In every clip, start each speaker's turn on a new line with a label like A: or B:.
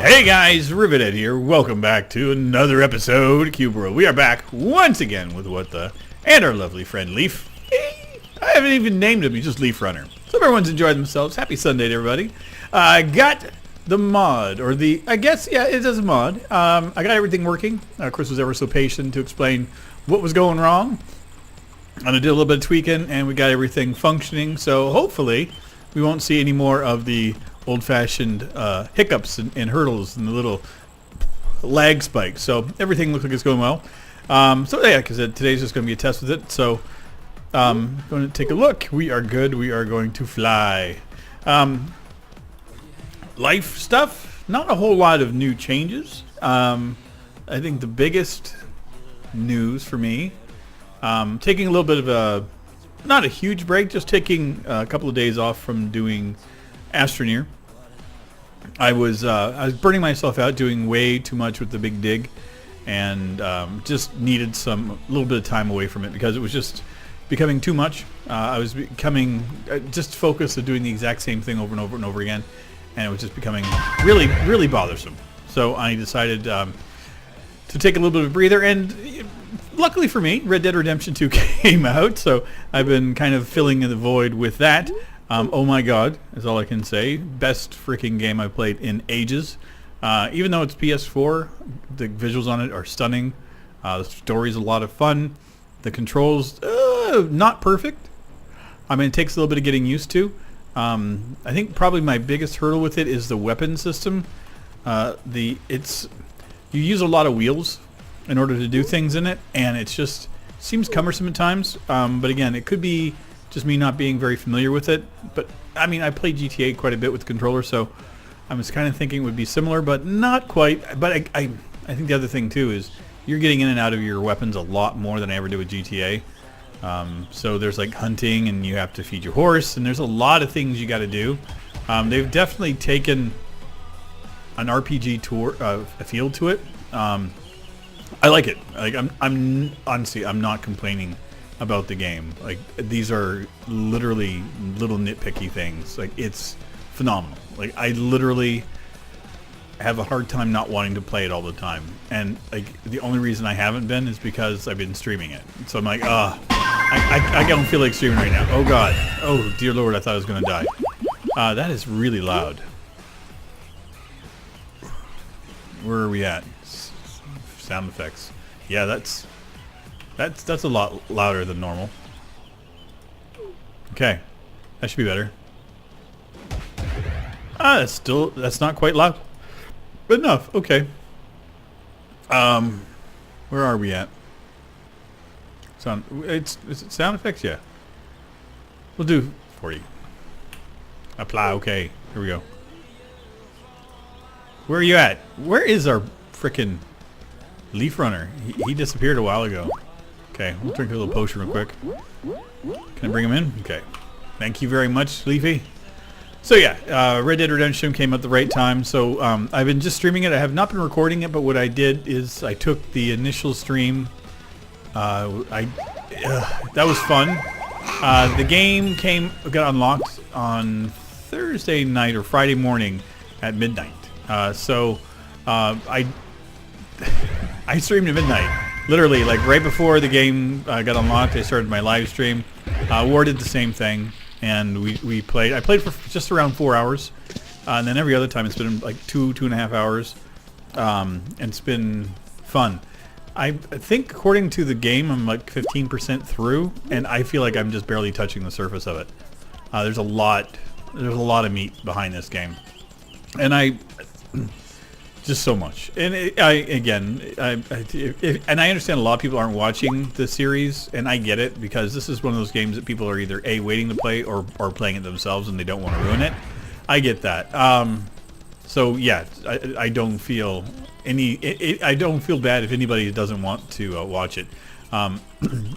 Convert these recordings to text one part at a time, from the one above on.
A: Hey guys, Rivet here. Welcome back to another episode of Cube World. We are back once again with What The and our lovely friend Leaf. I haven't even named him, he's just Leaf Runner. So everyone's enjoyed themselves. Happy Sunday to everybody. I got the mod, or the, I guess, yeah, it is a mod. I got everything working. Chris was ever so patient to explain what was going wrong. And I did a little bit of tweaking, and we got everything functioning. So hopefully we won't see any more of the old-fashioned hiccups and hurdles and the little lag spikes. So everything looks like it's going well. So yeah, because today's just going to be a test with it. So going to take a look. We are good. We are going to fly. Life stuff. Not a whole lot of new changes. I think the biggest news for me, taking a little bit of a, not a huge break, just taking a couple of days off from doing Astroneer. I was burning myself out doing way too much with the big dig, and just needed a little bit of time away from it because it was just becoming too much. I was becoming just focused on doing the exact same thing over and over and over again, and it was just becoming really, really bothersome. So I decided to take a little bit of a breather, and luckily for me, Red Dead Redemption 2 came out, so I've been kind of filling in the void with that. Oh my god, is all I can say. Best freaking game I've played in ages. Even though it's PS4, the visuals on it are stunning. The story's a lot of fun. The controls, not perfect. I mean, it takes a little bit of getting used to. I think probably my biggest hurdle with it is the weapon system. You use a lot of wheels in order to do things in it, and it just seems cumbersome at times. But again, it could be just me not being very familiar with it. But I mean, I played GTA quite a bit with the controller, so I was kind of thinking it would be similar, but not quite. But I think the other thing too is you're getting in and out of your weapons a lot more than I ever did with GTA. So there's like hunting, and you have to feed your horse, and there's a lot of things you got to do. They've definitely taken an RPG tour, a feel to it. I like it. Like I'm honestly, I'm not complaining about the game. Like, these are literally little nitpicky things. Like, it's phenomenal. Like, I literally have a hard time not wanting to play it all the time, and like the only reason I haven't been is because I've been streaming it. So I'm like, I don't feel like streaming right now. Oh god, oh dear lord, I thought I was gonna die. That is really loud. Where are we at? Sound effects. Yeah, that's a lot louder than normal. Okay, that should be better. That's not quite loud, but enough. Okay. Where are we at? Is it sound effects? Yeah. We'll do 40. Apply. Okay. Here we go. Where are you at? Where is our frickin' Leaf Runner? He disappeared a while ago. Okay, we'll drink a little potion real quick. Can I bring him in? Okay. Thank you very much, Leafy. So yeah, Red Dead Redemption came at the right time. So I've been just streaming it. I have not been recording it, but what I did is I took the initial stream. That was fun. The game got unlocked on Thursday night or Friday morning at midnight. So I streamed at midnight. Literally, like right before the game got unlocked, I started my live stream. War did the same thing, and we played. I played for just around 4 hours, and then every other time it's been like 2.5 hours, and it's been fun. I think according to the game, I'm like 15% through, and I feel like I'm just barely touching the surface of it. There's a lot of meat behind this game, and just so much. And I understand a lot of people aren't watching the series, and I get it, because this is one of those games that people are either A, waiting to play, or playing it themselves and they don't want to ruin it. I get that. So yeah, I don't feel I don't feel bad if anybody doesn't want to watch it. I'm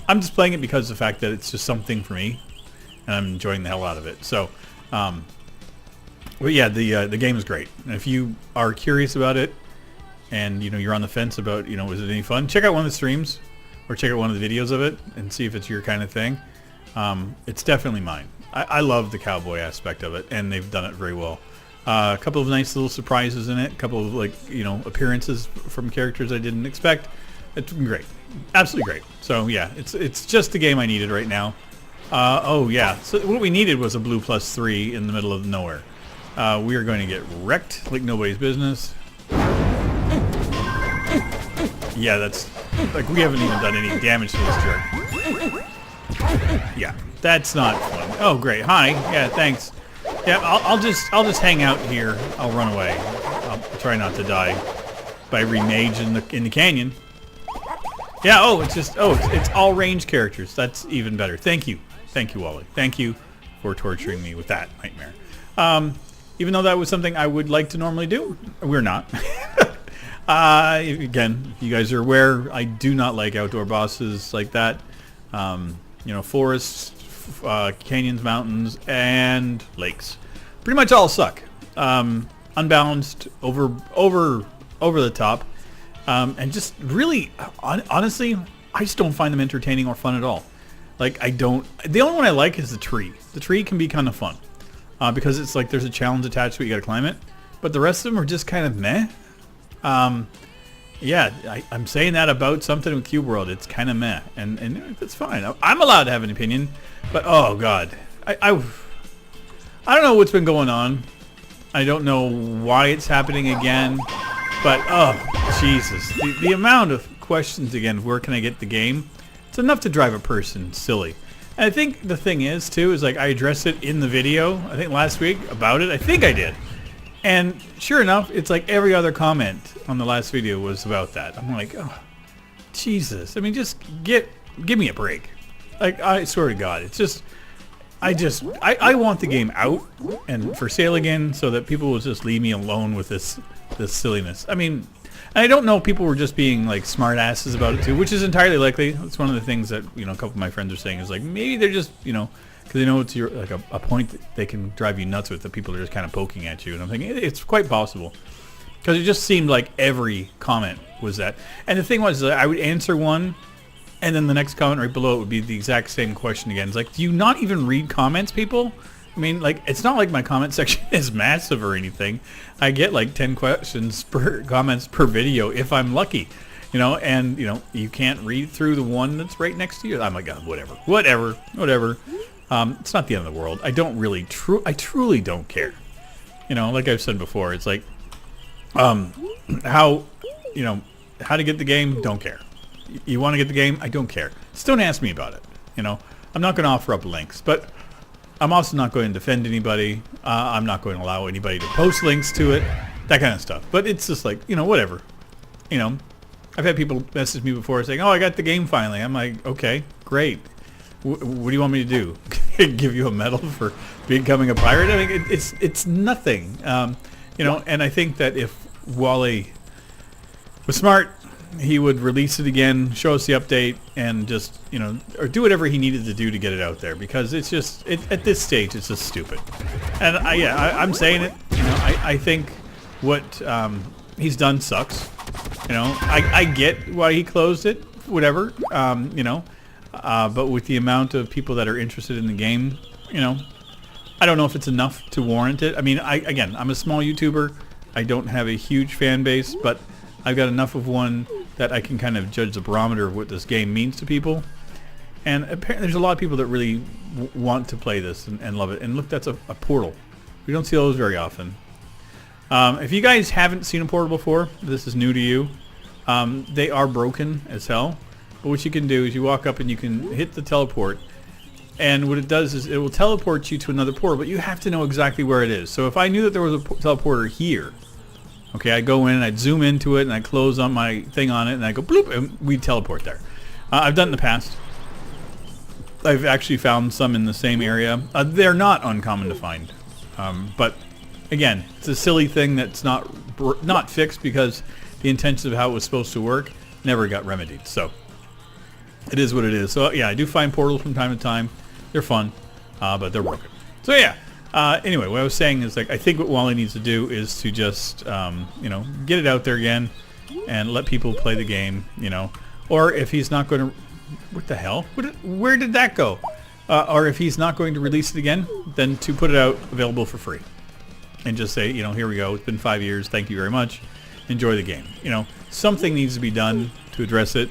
A: just playing it because of the fact that it's just something for me, and I'm enjoying the hell out of it. So but yeah, the game is great. And if you are curious about it, and you're on the fence about is it any fun, check out one of the streams, or check out one of the videos of it, and see if it's your kind of thing. It's definitely mine. I love the cowboy aspect of it, and they've done it very well. A couple of nice little surprises in it. A couple of appearances from characters I didn't expect. It's great, absolutely great. So yeah, it's just the game I needed right now. Oh yeah, so what we needed was a blue +3 in the middle of nowhere. We are going to get wrecked like nobody's business. Yeah, that's like we haven't even done any damage to this jerk. Yeah, that's not fun. Oh great, hi. Yeah, thanks. Yeah, I'll just hang out here. I'll run away. I'll try not to die by remage in the canyon. Yeah. Oh, it's all range characters. That's even better. Thank you, Wally. Thank you for torturing me with that nightmare. Even though that was something I would like to normally do, we're not. Again, you guys are aware, I do not like outdoor bosses like that. Forests, canyons, mountains, and lakes. Pretty much all suck. Unbalanced, over the top, and just really, honestly, I just don't find them entertaining or fun at all. Like I don't. The only one I like is the tree. The tree can be kind of fun because it's like there's a challenge attached to it. You got to climb it, but the rest of them are just kind of meh. Yeah, I'm saying that about something with Cube World. It's kind of meh, and that's fine. I'm allowed to have an opinion, but oh god, I don't know what's been going on. I don't know why it's happening again, but oh Jesus, the amount of questions again. Where can I get the game? It's enough to drive a person silly. And I think the thing is too is like I addressed it in the video. I think last week about it. I think I did. And sure enough, it's like every other comment on the last video was about that. I'm like, oh, Jesus. I mean, just give me a break. Like, I swear to God, it's just, I want the game out and for sale again so that people will just leave me alone with this silliness. I mean, I don't know if people were just being like smart asses about it too, which is entirely likely. It's one of the things that, a couple of my friends are saying is like, maybe they're just, because they know it's like a point that they can drive you nuts with, that people are just kind of poking at you. And I'm thinking it's quite possible, because it just seemed like every comment was that. And the thing was, I would answer one, and then the next comment right below it would be the exact same question again. It's like, do you not even read comments, people? I mean, like, it's not like my comment section is massive or anything. I get like 10 comments per video if I'm lucky. And you can't read through the one that's right next to you. I'm like, oh, whatever. It's not the end of the world. I don't really, I truly don't care. Like I've said before, it's like, how to get the game, don't care. You want to get the game, I don't care. Just don't ask me about it. I'm not going to offer up links, but I'm also not going to defend anybody. I'm not going to allow anybody to post links to it, that kind of stuff. But it's just like, whatever. I've had people message me before saying, oh, I got the game finally. I'm like, okay, great. What do you want me to do? Give you a medal for becoming a pirate? I mean, it's nothing. And I think that if Wally was smart, he would release it again, show us the update, and just, or do whatever he needed to do to get it out there, because it's just, at this stage, it's just stupid. And I'm saying it, I think what he's done sucks. I get why he closed it, whatever, but with the amount of people that are interested in the game, I don't know if it's enough to warrant it. I mean, I'm a small YouTuber. I don't have a huge fan base, but I've got enough of one that I can kind of judge the barometer of what this game means to people. And apparently there's a lot of people that really want to play this and love it. And look, that's a portal. We don't see those very often. If you guys haven't seen a portal before, this is new to you. They are broken as hell. But what you can do is you walk up and you can hit the teleport. And what it does is it will teleport you to another portal, but you have to know exactly where it is. So if I knew that there was a teleporter here, okay, I'd go in and I'd zoom into it and I'd close on my thing on it and I'd go bloop and we'd teleport there. I've done it in the past. I've actually found some in the same area. They're not uncommon to find. But again, it's a silly thing that's not fixed because the intentions of how it was supposed to work never got remedied. So it is what it is. So yeah, I do find portals from time to time. They're fun, but they're broken. So yeah. Anyway, what I was saying is, like, I think what Wally needs to do is to just, get it out there again and let people play the game, Or if he's not going to... What the hell? Where did that go? Or if he's not going to release it again, then to put it out available for free. and just say, you know, here we go. It's been 5 years. Thank you very much. Enjoy the game. You know, something needs to be done to address it.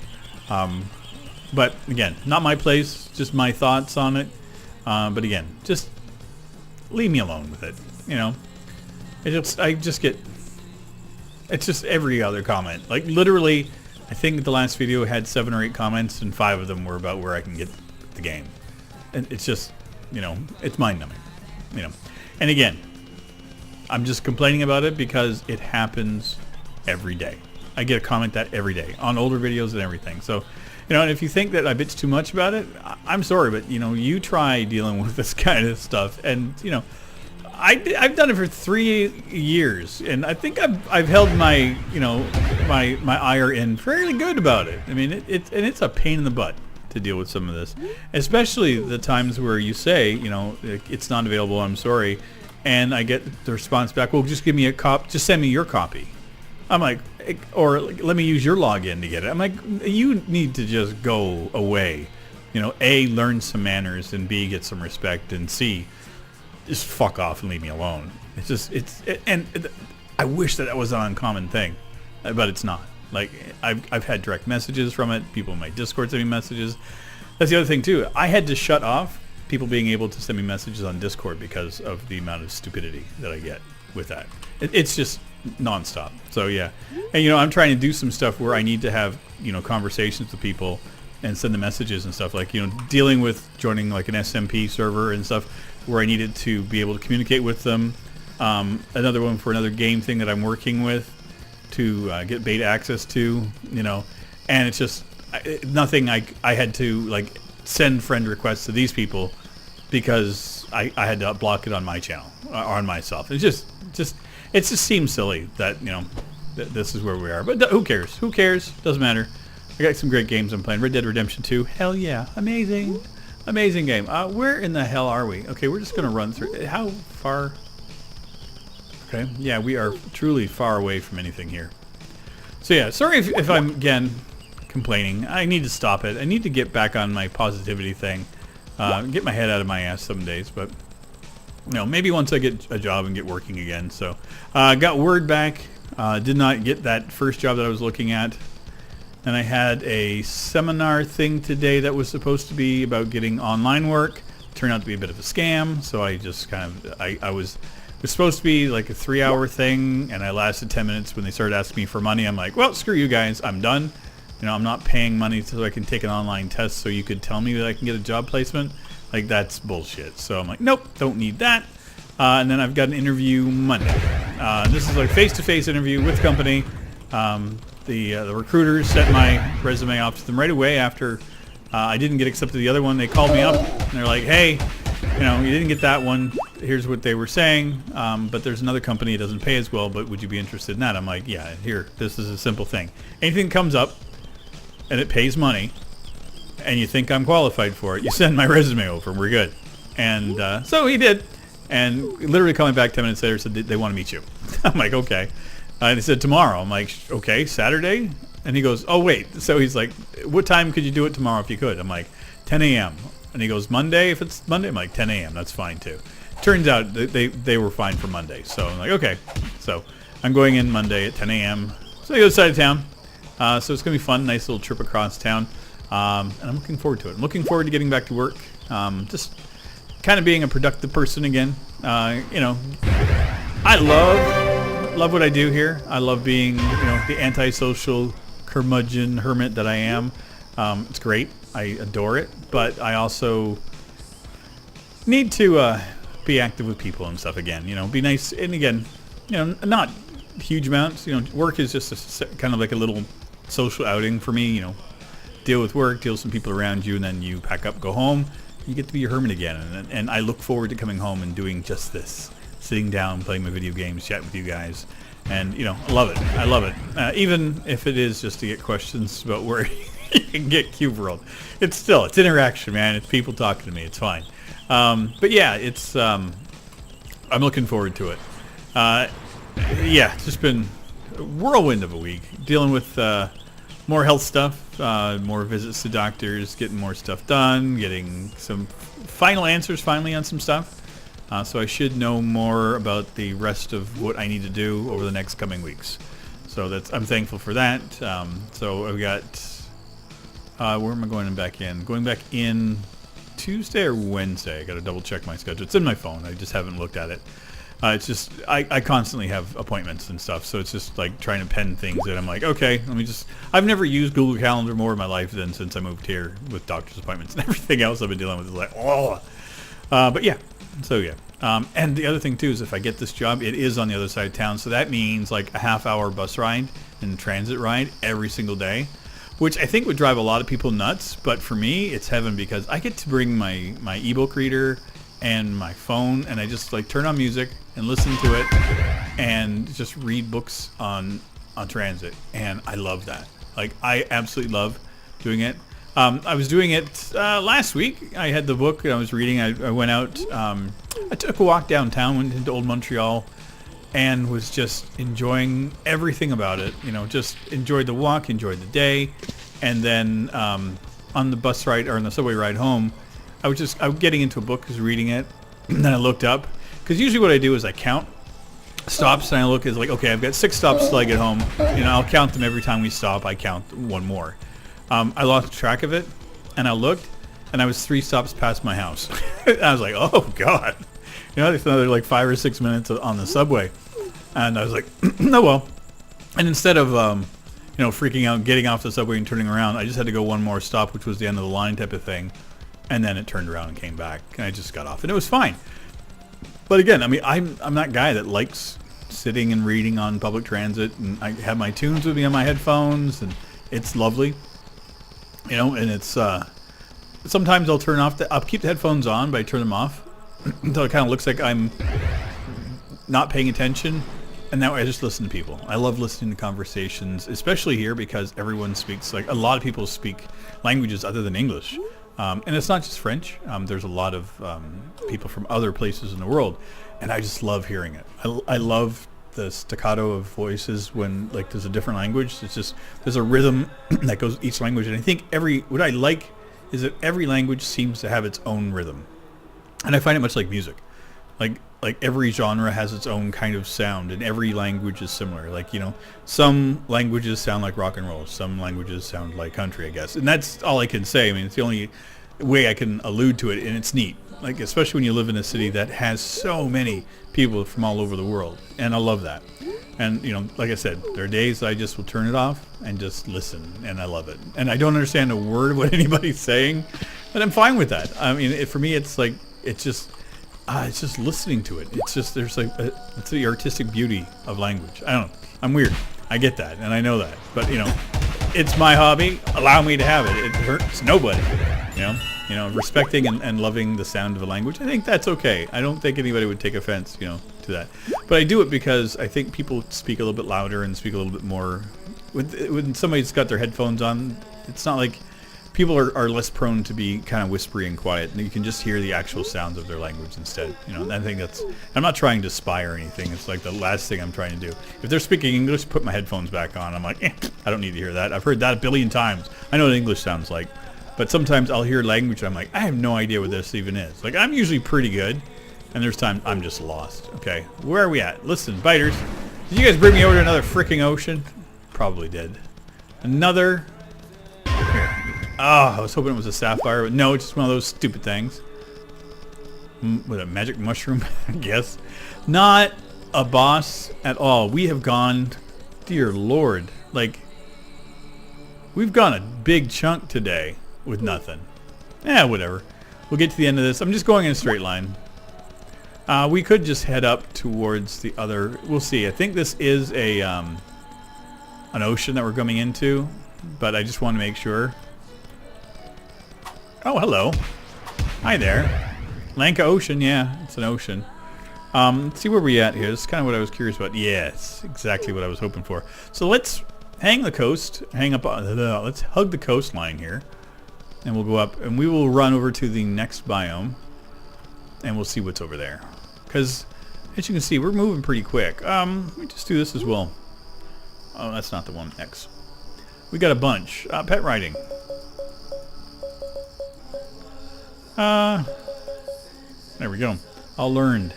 A: But again, not my place. Just my thoughts on it. But again, just leave me alone with it. You know, I just get. It's just every other comment. Like literally, I think the last video had 7 or 8 comments, and 5 of them were about where I can get the game. And it's just, you know, it's mind-numbing. You know, and again, I'm just complaining about it because it happens every day. I get a comment that every day on older videos and everything. So, you know, and if you think that I bitch too much about it, I'm sorry, but you know, you try dealing with this kind of stuff, and you know, I've done it for 3 years, and I think I've held my, you know, my ire in fairly good about it. I mean, it's a pain in the butt to deal with some of this, especially the times where you say, you know, it's not available. I'm sorry, and I get the response back, well, just give me a just send me your copy. I'm like, or let me use your login to get it. I'm like, you need to just go away. You know, A, learn some manners, and B, get some respect, and C, just fuck off and leave me alone. It's just, I wish that was an uncommon thing, but it's not. Like, I've had direct messages from it. People in my Discord send me messages. That's the other thing too. I had to shut off people being able to send me messages on Discord because of the amount of stupidity that I get with that. It's just nonstop. So yeah, and you know, I'm trying to do some stuff where I need to have, you know, conversations with people and send the messages and stuff, like, you know, dealing with joining like an SMP server and stuff where I needed to be able to communicate with them. Another one for another game thing that I'm working with to get beta access to, you know, and it's just nothing. I had to like send friend requests to these people because I had to block it on my channel or on myself. It just seems silly that, you know, this is where we are. But who cares? Who cares? Doesn't matter. I got some great games I'm playing. Red Dead Redemption 2. Hell yeah. Amazing. Amazing game. Where in the hell are we? Okay, we're just going to run through. How far? Okay. Yeah, we are truly far away from anything here. So yeah, sorry if I'm, again, complaining. I need to stop it. I need to get back on my positivity thing. Get my head out of my ass some days, but you know, maybe once I get a job and get working again. So got word back. Did not get that first job that I was looking at. And I had a seminar thing today that was supposed to be about getting online work. Turned out to be a bit of a scam. So I just kind of, it was supposed to be like a 3-hour thing, and I lasted 10 minutes when they started asking me for money. I'm like, well, screw you guys. I'm done. You know, I'm not paying money so I can take an online test so you could tell me that I can get a job placement. Like, that's bullshit. So I'm like, nope, don't need that. And then I've got an interview Monday. This is like face-to-face interview with the company. The recruiters sent my resume off to them right away after I didn't get accepted to the other one. They called me up and they're like, hey, you know, you didn't get that one. Here's what they were saying. But there's another company that doesn't pay as well, but would you be interested in that? I'm like, yeah, here, this is a simple thing. Anything comes up and it pays money and you think I'm qualified for it, you send my resume over and we're good. And so he did. And literally called me back 10 minutes later, said they want to meet you. I'm like, okay. And he said tomorrow. I'm like, okay, Saturday? And he goes, oh, wait. So he's like, what time could you do it tomorrow if you could? I'm like, 10 a.m. And he goes, Monday? If it's Monday? I'm like, 10 a.m. That's fine, too. Turns out they were fine for Monday. So I'm like, okay. So I'm going in Monday at 10 a.m. So I go to the side of town. So it's going to be fun. Nice little trip across town. And I'm looking forward to it. I'm looking forward to getting back to work. Just kind of being a productive person again. You know, I love what I do here. I love being, you know, the antisocial curmudgeon hermit that I am. It's great. I adore it. But I also need to be active with people and stuff again. You know, be nice. And again, you know, not huge amounts. You know, work is just kind of like a little social outing for me. You know, deal with work, deal with some people around you, and then you pack up, go home. You get to be your hermit again. And I look forward to coming home and doing just this. Sitting down, playing my video games, chatting with you guys. And, you know, I love it. I love it. Even if it is just to get questions about where you can get Cube World. It's interaction, man. It's people talking to me. It's fine. But yeah, it's, I'm looking forward to it. Yeah, it's just been a whirlwind of a week. Dealing with more health stuff, more visits to doctors, getting more stuff done, getting some final answers finally on some stuff. So I should know more about the rest of what I need to do over the next coming weeks. So I'm thankful for that. So I've got, where am I going back in? Going back in Tuesday or Wednesday. I got to double check my schedule. It's in my phone. I just haven't looked at it. It's just, I constantly have appointments and stuff, so it's just like trying to pen things in. I'm like, okay, I've never used Google Calendar more in my life than since I moved here with doctor's appointments and everything else I've been dealing with is like, oh. But yeah, so yeah. And the other thing too is if I get this job, it is on the other side of town, so that means like a half-hour bus ride and transit ride every single day, which I think would drive a lot of people nuts, but for me, it's heaven because I get to bring my ebook reader and my phone, and I just like turn on music and listen to it and just read books on transit, and I love that. Like, I absolutely love doing it. I was doing it last week. I had the book I was reading. I went out, I took a walk downtown, went into Old Montreal, and was just enjoying everything about it. You know, just enjoyed the walk, enjoyed the day, and then on the bus ride, or on the subway ride home, I was getting into a book, I was reading it, and then I looked up, because usually what I do is I count stops, and I look, is like, okay, I've got 6 stops till I get home, you know, I'll count them every time we stop, I count one more. I lost track of it, and I looked, and I was 3 stops past my house. I was like, oh god, you know, it's another like 5 or 6 minutes on the subway, and I was like, oh well. And instead of you know, freaking out, getting off the subway and turning around, I just had to go one more stop, which was the end of the line type of thing. And then it turned around and came back, and I just got off, and it was fine. But again, I mean, I'm that guy that likes sitting and reading on public transit, and I have my tunes with me on my headphones, and it's lovely, you know. And it's sometimes I'll keep the headphones on, but I turn them off until it kind of looks like I'm not paying attention, and that way I just listen to people. I love listening to conversations, especially here because everyone speaks, like a lot of people speak languages other than English. And it's not just French. There's a lot of people from other places in the world, and I just love hearing it. I love the staccato of voices when like there's a different language. It's just there's a rhythm that goes each language, and I think what I like is that every language seems to have its own rhythm, and I find it much like music. Like every genre has its own kind of sound, and every language is similar. Like, you know, some languages sound like rock and roll, some languages sound like country, I guess. And that's all I can say. I mean, it's the only way I can allude to it, and it's neat. Like, especially when you live in a city that has so many people from all over the world, and I love that. And, you know, like I said, there are days I just will turn it off and just listen, and I love it. And I don't understand a word of what anybody's saying, but I'm fine with that. I mean, for me, it's like, it's just listening to it. It's just, there's like, it's the artistic beauty of language. I don't know. I'm weird. I get that, and I know that. But, you know, it's my hobby. Allow me to have it. It hurts nobody. You know, respecting and loving the sound of a language, I think that's okay. I don't think anybody would take offense, you know, to that. But I do it because I think people speak a little bit louder and speak a little bit more. When somebody's got their headphones on, it's not like people are less prone to be kind of whispery and quiet, and you can just hear the actual sounds of their language instead. You know, and I think I'm not trying to spy or anything. It's like the last thing I'm trying to do. If they're speaking English, put my headphones back on. I'm like, I don't need to hear that. I've heard that a billion times. I know what English sounds like. But sometimes I'll hear language and I'm like, I have no idea what this even is. Like, I'm usually pretty good, and there's times I'm just lost. Okay, where are we at? Listen, biters, did you guys bring me over to another freaking ocean? Probably did. Another... Here. Oh, I was hoping it was a sapphire, but no, it's just one of those stupid things. With a magic mushroom, I guess. Not a boss at all. We have gone, dear Lord, like, we've gone a big chunk today with nothing. Whatever. We'll get to the end of this. I'm just going in a straight line. We could just head up towards the other... We'll see. I think this is an ocean that we're coming into, but I just want to make sure. Oh, hello. Hi there. Lanka Ocean, yeah, it's an ocean. Let's see where we're at here. This is kind of what I was curious about. Yes, exactly what I was hoping for. So let's hang the coast, let's hug the coastline here, and we'll go up, and we will run over to the next biome, and we'll see what's over there. Because, as you can see, we're moving pretty quick. Let me just do this as well. Oh, that's not the one. X. We got a bunch. Pet riding. There we go. All learned.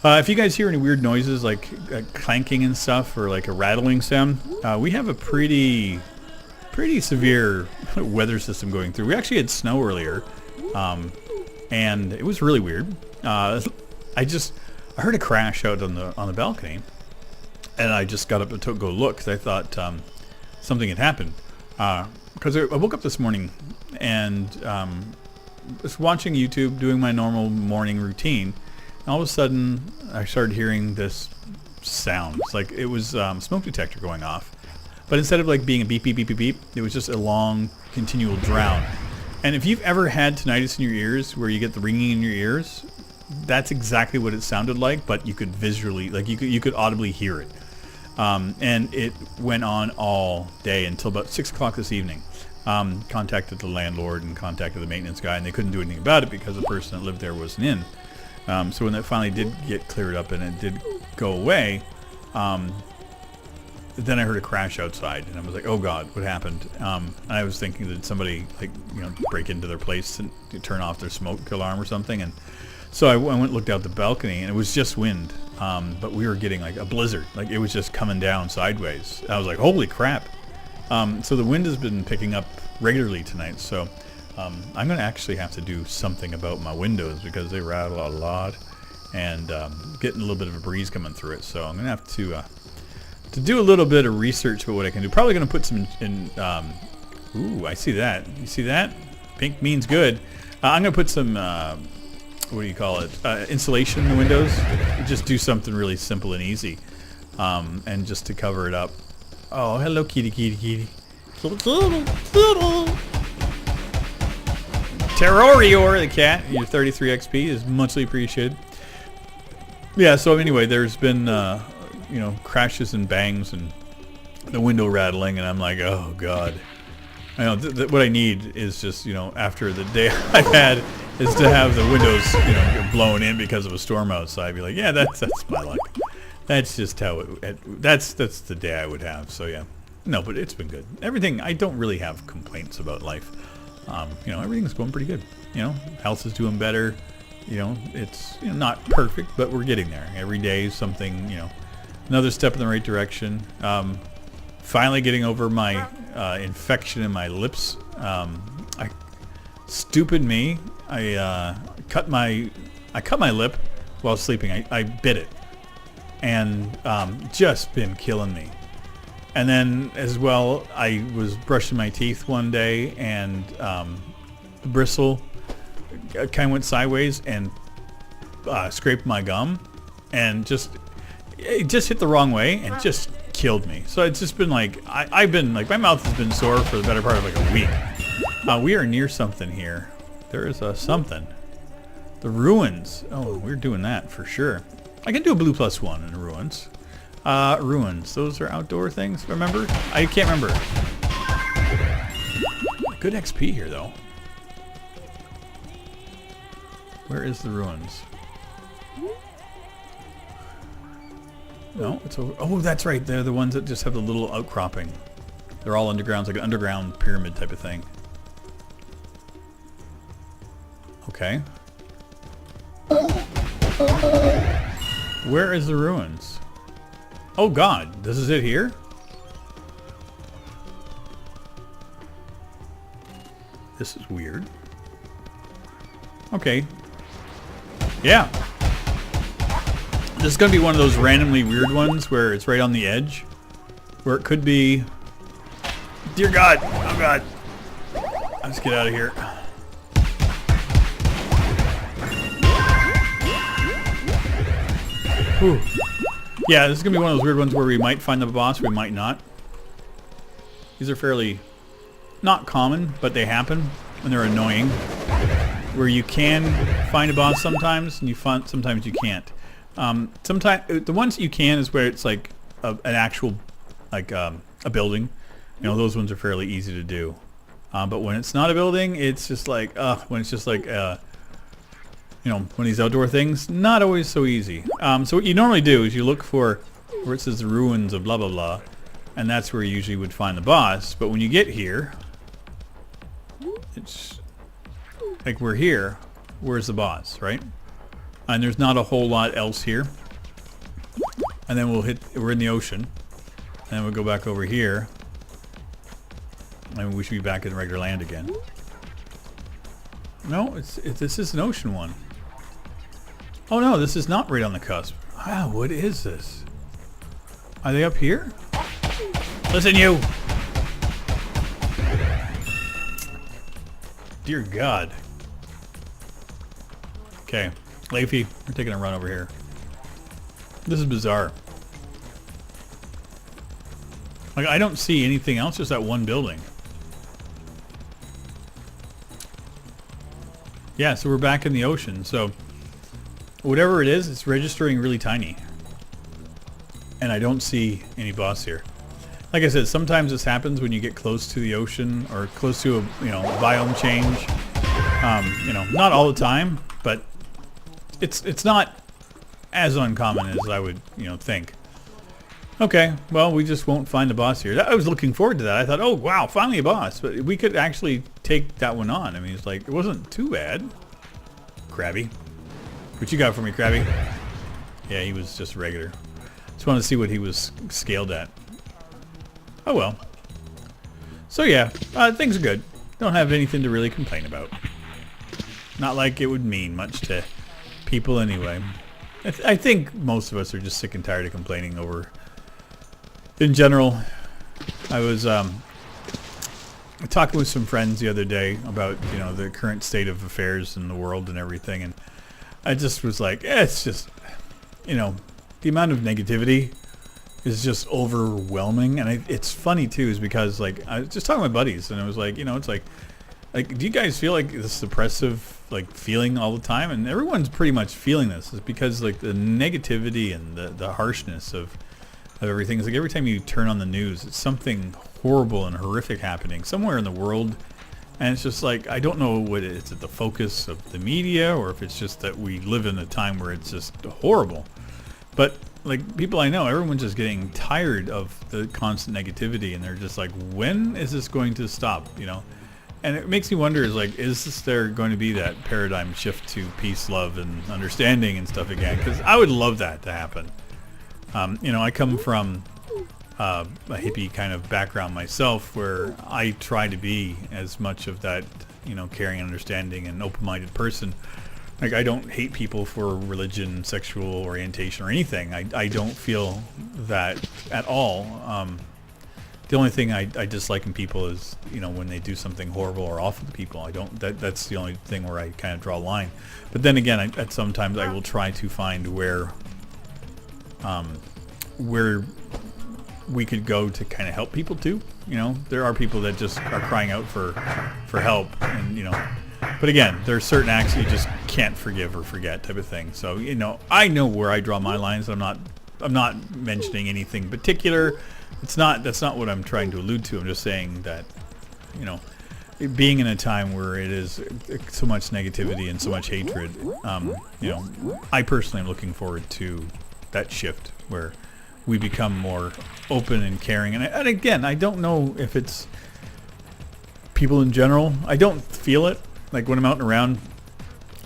A: If you guys hear any weird noises like clanking and stuff or like a rattling sound, we have a pretty severe weather system going through. We actually had snow earlier, and it was really weird. I heard a crash out on the balcony, and I just got up to go look because I thought something had happened. Because I woke up this morning and was watching YouTube, doing my normal morning routine. All of a sudden, I started hearing this sound. It's like it was smoke detector going off. But instead of like being a beep, beep, beep, beep, beep, it was just a long, continual drown. And if you've ever had tinnitus in your ears, where you get the ringing in your ears, that's exactly what it sounded like, but you could visually, like you could audibly hear it. And it went on all day until about 6 o'clock this evening. Contacted the landlord and contacted the maintenance guy, and they couldn't do anything about it because the person that lived there wasn't in. So when that finally did get cleared up and it did go away, then I heard a crash outside, and I was like, "Oh God, what happened?" And I was thinking that somebody, like, break into their place and turn off their smoke alarm or something. And so I went and looked out the balcony, and it was just wind, but we were getting like a blizzard, like it was just coming down sideways. I was like, "Holy crap!" So the wind has been picking up regularly tonight. So I'm going to actually have to do something about my windows because they rattle a lot, and getting a little bit of a breeze coming through it. So I'm going to have to do a little bit of research about what I can do. Probably going to put some in. Ooh, I see that. You see that? Pink means good. I'm going to put some, what do you call it? Insulation in the windows. Just do something really simple and easy, and just to cover it up. Oh, hello, kitty, kitty, kitty. Kitty, kitty, kitty. Terrorior, the cat. Your 33 XP is muchly appreciated. Yeah, so anyway, there's been, crashes and bangs and the window rattling, and I'm like, oh God. I know what I need is just, after the day I've had, is to have the windows, blown in because of a storm outside. Be like, yeah, that's my luck. That's just how that's the day I would have. So yeah, no, but it's been good. Everything, I don't really have complaints about life. Everything's going pretty good. Health is doing better. It's not perfect, but we're getting there. Every day is something, another step in the right direction. Finally getting over my infection in my lips. Stupid me. I cut my lip while sleeping. I bit it, and just been killing me. And then as well, I was brushing my teeth one day, and the bristle kind of went sideways and scraped my gum, and it just hit the wrong way and just killed me. So it's just been like, I've been like, my mouth has been sore for the better part of like a week. We are near something here. There is something. The ruins. Oh, we're doing that for sure. I can do a blue +1 in the ruins. Ruins. Those are outdoor things, remember? I can't remember. Good XP here, though. Where is the ruins? No, it's over. Oh, that's right. They're the ones that just have the little outcropping. They're all underground. It's like an underground pyramid type of thing. Okay. Where is the ruins? Oh God, this is it here? This is weird. Okay. Yeah. This is going to be one of those randomly weird ones where it's right on the edge. Where it could be... Dear God! Oh God! Let's get out of here. Whew. Yeah, this is going to be one of those weird ones where we might find the boss, we might not. These are fairly not common, but they happen, and they're annoying. Where you can find a boss sometimes, and sometimes you can't. Sometimes the ones that you can is where it's like an actual, like a building. Those ones are fairly easy to do. But when it's not a building, it's just like when it's just like one of these outdoor things, not always so easy. So what you normally do is you look for where it says the ruins of blah blah blah, and that's where you usually would find the boss. But when you get here, it's like we're here. Where's the boss, right? And there's not a whole lot else here. And then we're in the ocean. And then we'll go back over here. And we should be back in regular land again. No, this is an ocean one. Oh no, this is not right on the cusp. Wow, what is this? Are they up here? Listen, you! Dear God. Okay, Leafy, we're taking a run over here. This is bizarre. Like, I don't see anything else, just that one building. Yeah, so we're back in the ocean. So whatever it is, it's registering really tiny. And I don't see any boss here. Like I said, sometimes this happens when you get close to the ocean or close to a biome change. Not all the time, but it's not as uncommon as I would think. Okay, well, we just won't find a boss here. I was looking forward to that. I thought, oh wow, finally a boss, but we could actually take that one on. I mean, it's like it wasn't too bad. Krabby, what you got for me, Krabby? Yeah, he was just regular. Just wanted to see what he was scaled at. Oh well. So yeah, things are good. Don't have anything to really complain about. Not like it would mean much to people anyway. I think most of us are just sick and tired of complaining over. In general, I was talking with some friends the other day about the current state of affairs in the world and everything, and I just was like, it's just the amount of negativity is just overwhelming. And it's funny too, is because like I was just talking with my buddies, and I was like, it's like do you guys feel like this oppressive feeling all the time? And everyone's pretty much feeling this. It's because like the negativity and the harshness of everything. It's like every time you turn on the news, it's something horrible and horrific happening somewhere in the world. And it's just like, I don't know what it is. Is it the focus of the media, or if it's just that we live in a time where it's just horrible. But like people I know, everyone's just getting tired of the constant negativity, and they're just like, when is this going to stop? And it makes me wonder, is there going to be that paradigm shift to peace, love, and understanding and stuff again? Because I would love that to happen. I come from a hippie kind of background myself, where I try to be as much of that, caring, understanding, and open-minded person. Like, I don't hate people for religion, sexual orientation, or anything. I don't feel that at all. The only thing I dislike in people is, when they do something horrible or awful to people. That's the only thing where I kind of draw a line. But then again, at sometimes I will try to find where we could go to kind of help people too. There are people that just are crying out for help, and but again, there are certain acts you just can't forgive or forget, type of thing. So I know where I draw my lines. I'm not mentioning anything particular. That's not what I'm trying to allude to. I'm just saying that being in a time where it is so much negativity and so much hatred, I personally am looking forward to that shift where we become more open and caring. And again, I don't know if it's people in general. I don't feel it. Like when I'm out and around,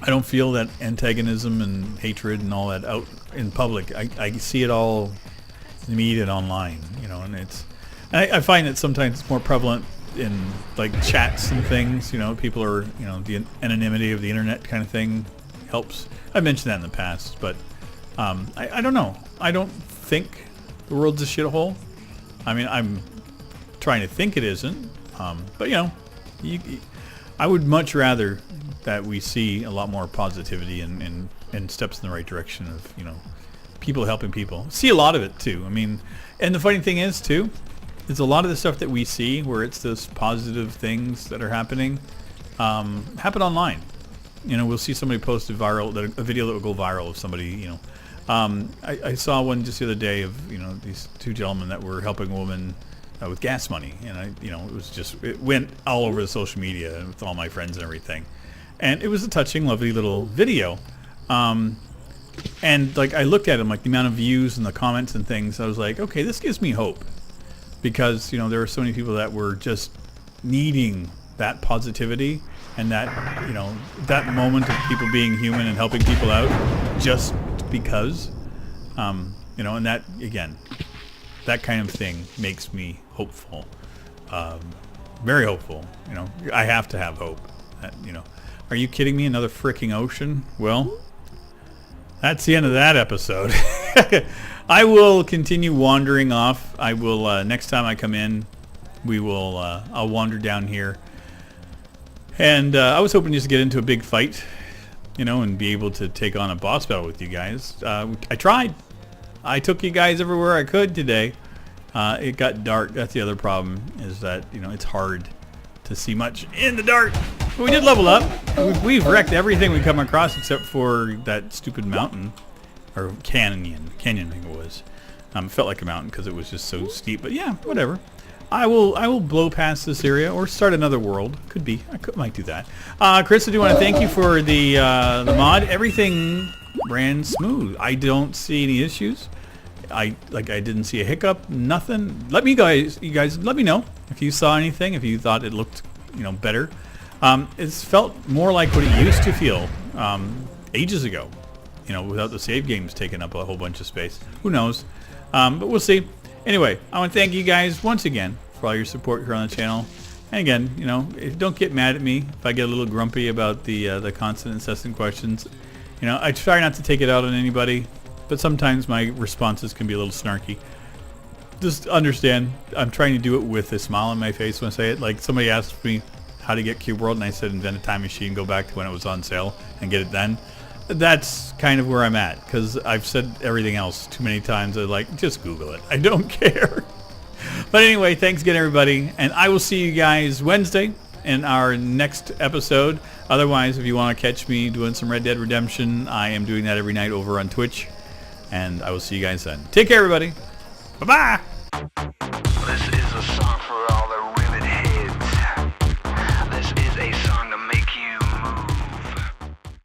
A: I don't feel that antagonism and hatred and all that out in public. I see it all in the media and online, and I find that sometimes it's more prevalent in like chats and things. People are, the anonymity of the internet kind of thing helps. I've mentioned that in the past, but I don't know. I don't think the world's a shithole. I mean, I'm trying to think it isn't. But I would much rather that we see a lot more positivity and steps in the right direction of, people helping people. See a lot of it too. I mean, and the funny thing is too, is a lot of the stuff that we see where it's those positive things that are happening, happen online. We'll see somebody post a video that will go viral of somebody, I saw one just the other day of these two gentlemen that were helping a woman with gas money, and it went all over the social media with all my friends and everything, and it was a touching, lovely little video, and like I looked at them, like the amount of views and the comments and things. I was like, okay, this gives me hope, because there were so many people that were just needing that positivity, and that, you know, that moment of people being human and helping people out just because, you know, and that, again, that kind of thing makes me hopeful, very hopeful. You know, I have to have hope. You know, are you kidding me? Another freaking ocean? Well, that's the end of that episode. I will continue wandering off. I will, next time I come in, I'll wander down here. And I was hoping just to get into a big fight, you know, and be able to take on a boss battle with you guys. I tried. I took you guys everywhere I could today. It got dark. That's the other problem, is that, you know, it's hard to see much in the dark. But we did level up. We've wrecked everything we come across except for that stupid mountain. Or canyon, I think it was. It felt like a mountain because it was just so steep. But yeah, whatever. I will blow past this area or start another world. Could be. Might do that. Chris, I do want to thank you for the mod. Everything ran smooth. I don't see any issues. I didn't see a hiccup. Nothing. You guys, let me know if you saw anything. If you thought it looked, you know, better. It's felt more like what it used to feel ages ago. You know, without the save games taking up a whole bunch of space. Who knows? But we'll see. Anyway, I want to thank you guys once again for all your support here on the channel. And again, you know, don't get mad at me if I get a little grumpy about the constant incessant questions. You know, I try not to take it out on anybody, but sometimes my responses can be a little snarky. Just understand, I'm trying to do it with a smile on my face when I say it. Like, somebody asked me how to get Cube World, and I said invent a time machine, go back to when it was on sale, and get it then. That's kind of where I'm at, because I've said everything else too many times. I'm like, just Google it. I don't care. But anyway, thanks again, everybody, and I will see you guys Wednesday in our next episode. Otherwise, if you want to catch me doing some Red Dead Redemption, I am doing that every night over on Twitch, and I will see you guys then. Take care, everybody. Bye-bye.